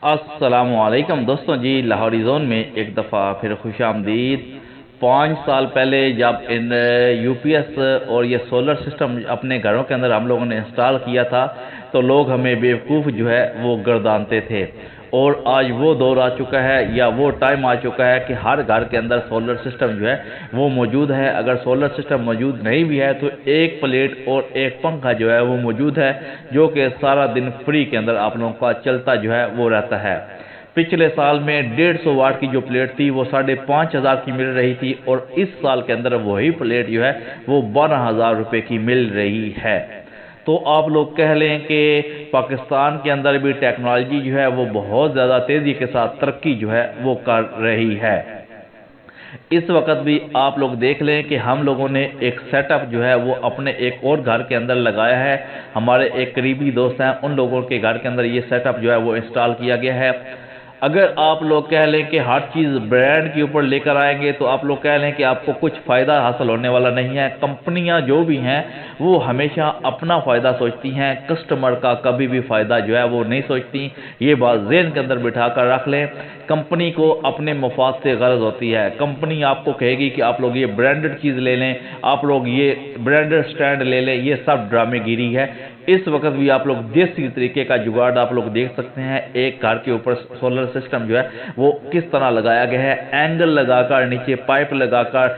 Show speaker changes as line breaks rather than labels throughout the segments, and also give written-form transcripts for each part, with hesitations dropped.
السلام علیکم دوستوں جی، لاہوری زون میں ایک دفعہ پھر خوش آمدید۔ 5 سال پہلے جب ان یو پی ایس اور یہ سولر سسٹم اپنے گھروں کے اندر ہم لوگوں نے انسٹال کیا تھا تو لوگ ہمیں بیوقوف جو ہے وہ گردانتے تھے، اور آج وہ دور آ چکا ہے یا وہ ٹائم آ چکا ہے کہ ہر گھر کے اندر سولر سسٹم جو ہے وہ موجود ہے۔ اگر سولر سسٹم موجود نہیں بھی ہے تو ایک پلیٹ اور ایک پنکھا جو ہے وہ موجود ہے، جو کہ سارا دن فری کے اندر آپ لوگوں کا چلتا جو ہے وہ رہتا ہے۔ پچھلے سال میں 150 واٹ کی جو پلیٹ تھی وہ 5,500 کی مل رہی تھی، اور اس سال کے اندر وہی پلیٹ جو ہے وہ 12,000 روپے کی مل رہی ہے۔ تو آپ لوگ کہہ لیں کہ پاکستان کے اندر بھی ٹیکنالوجی جو ہے وہ بہت زیادہ تیزی کے ساتھ ترقی جو ہے وہ کر رہی ہے۔ اس وقت بھی آپ لوگ دیکھ لیں کہ ہم لوگوں نے ایک سیٹ اپ جو ہے وہ اپنے ایک اور گھر کے اندر لگایا ہے۔ ہمارے ایک قریبی دوست ہیں، ان لوگوں کے گھر کے اندر یہ سیٹ اپ جو ہے وہ انسٹال کیا گیا ہے۔ اگر آپ لوگ کہہ لیں کہ ہر چیز برانڈ کے اوپر لے کر آئیں گے تو آپ لوگ کہہ لیں کہ آپ کو کچھ فائدہ حاصل ہونے والا نہیں ہے۔ کمپنیاں جو بھی ہیں وہ ہمیشہ اپنا فائدہ سوچتی ہیں، کسٹمر کا کبھی بھی فائدہ جو ہے وہ نہیں سوچتی۔ یہ بات ذہن کے اندر بٹھا کر رکھ لیں۔ کمپنی کو اپنے مفاد سے غرض ہوتی ہے۔ کمپنی آپ کو کہے گی کہ آپ لوگ یہ برانڈڈ چیز لے لیں، آپ لوگ یہ برانڈڈ سٹینڈ لے لیں، یہ سب ڈرامے گیری ہے۔ اس وقت بھی آپ لوگ دیسی طریقے کا جگاڑ آپ لوگ دیکھ سکتے ہیں۔ ایک گھر کے اوپر سولر سسٹم جو ہے وہ کس طرح لگایا گیا ہے، اینگل لگا کر، نیچے پائپ لگا کر،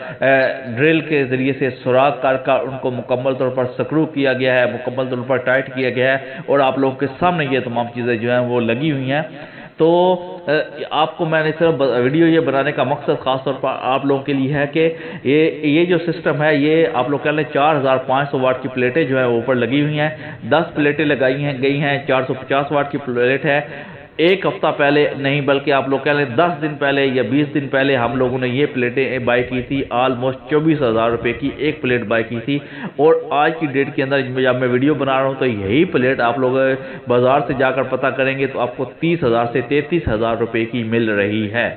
ڈرل کے ذریعے سے سوراخ کر کر ان کو مکمل طور پر سکرو کیا گیا ہے، مکمل طور پر ٹائٹ کیا گیا ہے، اور آپ لوگوں کے سامنے یہ تمام چیزیں جو ہیں وہ لگی ہوئی ہیں۔ تو آپ کو میں نے صرف ویڈیو یہ بنانے کا مقصد خاص طور پر آپ لوگوں کے لیے ہے کہ یہ جو سسٹم ہے یہ آپ لوگ کہہ لیں 4,500 واٹ کی پلیٹیں جو ہے اوپر لگی ہوئی ہیں، 10 پلیٹیں لگائی گئی ہیں، 450 واٹ کی پلیٹ ہے۔ ایک ہفتہ پہلے نہیں بلکہ آپ لوگ کہہ لیں 10 دن پہلے یا 20 دن پہلے ہم لوگوں نے یہ پلیٹیں بائی کی تھی، آلموسٹ 24,000 روپے کی ایک پلیٹ بائی کی تھی، اور آج کی ڈیٹ کے اندر جب میں ویڈیو بنا رہا ہوں تو یہی پلیٹ آپ لوگ بازار سے جا کر پتہ کریں گے تو آپ کو 30,000 سے 33,000 روپے کی مل رہی ہے۔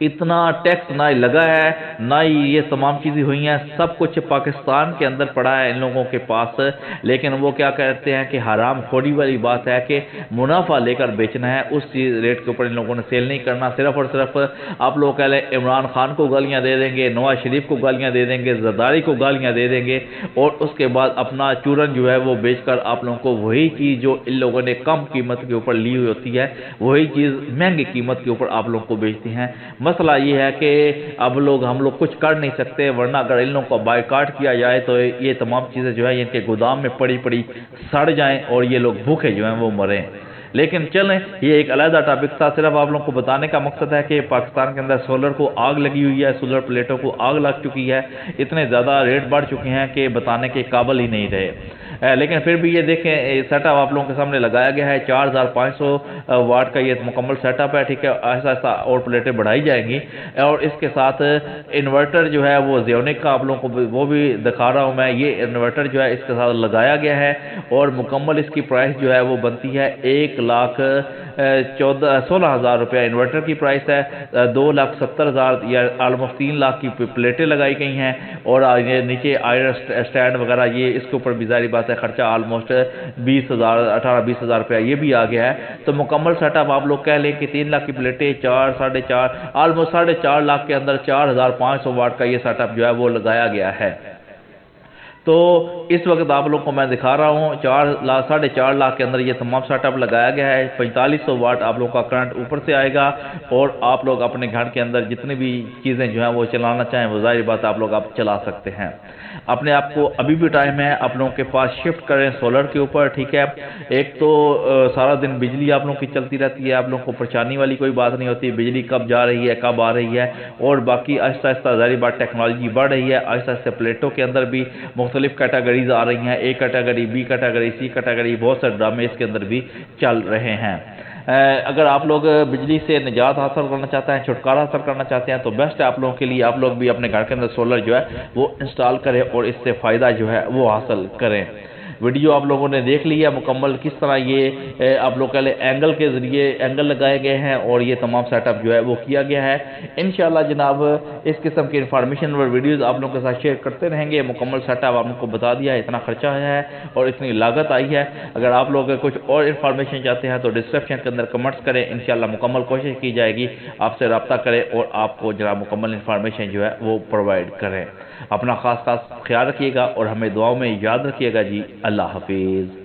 اتنا ٹیکس نہ لگا ہے، نہ ہی یہ تمام چیزیں ہوئی ہیں، سب کچھ پاکستان کے اندر پڑا ہے ان لوگوں کے پاس، لیکن وہ کیا کہتے ہیں کہ حرام خوری والی بات ہے کہ منافع لے کر بیچنا ہے، اس چیز ریٹ کے اوپر ان لوگوں نے سیل نہیں کرنا۔ صرف اور صرف آپ لوگ کہہ لیں عمران خان کو گالیاں دے دیں گے، نواز شریف کو گالیاں دے دیں گے، زرداری کو گالیاں دے دیں گے، اور اس کے بعد اپنا چورن جو ہے وہ بیچ کر آپ لوگوں کو وہی چیز جو ان لوگوں نے کم قیمت کے اوپر لی ہوئی ہوتی ہے وہی چیز مہنگی قیمت کے اوپر آپ لوگوں کو بیچتی ہیں۔ مسئلہ یہ ہے کہ اب ہم لوگ کچھ کر نہیں سکتے، ورنہ اگر ان لوگوں کو بائیکاٹ کیا جائے تو یہ تمام چیزیں جو ہے ان کے گودام میں پڑی سڑ جائیں اور یہ لوگ بھوکے جو ہیں وہ مریں۔ لیکن چلیں، یہ ایک علیحدہ ٹاپک تھا، صرف آپ لوگوں کو بتانے کا مقصد ہے کہ پاکستان کے اندر سولر کو آگ لگی ہوئی ہے، سولر پلیٹوں کو آگ لگ چکی ہے، اتنے زیادہ ریٹ بڑھ چکے ہیں کہ بتانے کے قابل ہی نہیں رہے۔ لیکن پھر بھی یہ دیکھیں سیٹ اپ آپ لوگوں کے سامنے لگایا گیا ہے، 4,500 واٹ کا یہ مکمل سیٹ اپ ہے، ٹھیک ہے۔ ایسا ایسا اور پلیٹیں بڑھائی جائیں گی، اور اس کے ساتھ انورٹر جو ہے وہ زیونک کا آپ لوگوں کو وہ بھی دکھا رہا ہوں میں، یہ انورٹر جو ہے اس کے ساتھ لگایا گیا ہے، اور مکمل اس کی پرائس جو ہے وہ بنتی ہے 1,16,000 روپیہ انورٹر کی پرائس ہے، 2,70,000 یا آلموسٹ 3 لاکھ کی پلیٹیں لگائی گئی ہیں، اور نیچے آئرن اسٹینڈ وغیرہ یہ اس کے اوپر بھی ظاہری بات ہے خرچہ آلموسٹ 18,000 روپیہ یہ بھی آ گیا ہے۔ تو مکمل سیٹ اپ آپ لوگ کہہ لیں کہ 3 لاکھ کی پلیٹیں، 4.5 آلموسٹ 4.5 لاکھ کے اندر 4,500 واٹ کا یہ سیٹ اپ جو ہے وہ لگایا گیا ہے۔ تو اس وقت آپ لوگ کو میں دکھا رہا ہوں 4.5 لاکھ کے اندر یہ تمام سیٹ اپ لگایا گیا ہے، 4,500 واٹ آپ لوگ کا کرنٹ اوپر سے آئے گا، اور آپ لوگ اپنے گھر کے اندر جتنی بھی چیزیں جو ہیں وہ چلانا چاہیں وہ ظاہری بات آپ لوگ چلا سکتے ہیں۔ اپنے آپ کو ابھی بھی ٹائم ہے آپ لوگوں کے پاس شفٹ کریں سولر کے اوپر، ٹھیک ہے۔ ایک تو سارا دن بجلی آپ لوگوں کی چلتی رہتی ہے، آپ لوگوں کو پریشانی والی کوئی بات نہیں ہوتی، بجلی کب جا رہی ہے کب آ رہی ہے، اور باقی آہستہ آہستہ ظاہری بات ٹیکنالوجی بڑھ رہی ہے، آہستہ آہستہ پلیٹوں کے اندر بھی مختلف کیٹیگریز آ رہی ہیں، A category, B category, C category, بہت سے ڈرامے اس کے اندر بھی چل رہے ہیں۔ اگر آپ لوگ بجلی سے نجات حاصل کرنا چاہتے ہیں، چھٹکارا حاصل کرنا چاہتے ہیں تو بیسٹ ہے آپ لوگوں کے لیے آپ لوگ بھی اپنے گھر کے اندر سولر جو ہے وہ انسٹال کریں اور اس سے فائدہ جو ہے وہ حاصل کریں۔ ویڈیو آپ لوگوں نے دیکھ لیا مکمل کس طرح یہ آپ لوگ کہہ لیں اینگل کے ذریعے اینگل لگائے گئے ہیں اور یہ تمام سیٹ اپ جو ہے وہ کیا گیا ہے۔ انشاءاللہ جناب اس قسم کی انفارمیشن اور ویڈیوز آپ لوگوں کے ساتھ شیئر کرتے رہیں گے۔ مکمل سیٹ اپ آپ لوگوں کو بتا دیا ہے، اتنا خرچہ آیا ہے اور اتنی لاگت آئی ہے۔ اگر آپ لوگ کچھ اور انفارمیشن چاہتے ہیں تو ڈسکرپشن کے اندر کمنٹس کریں، انشاءاللہ مکمل کوشش کی جائے گی آپ سے رابطہ کریں اور آپ کو جناب مکمل انفارمیشن جو ہے وہ پرووائڈ کریں۔ اپنا خاص خیال رکھیے گا اور ہمیں دعاؤں میں یاد رکھیے گا جی۔ اللہ حافظ۔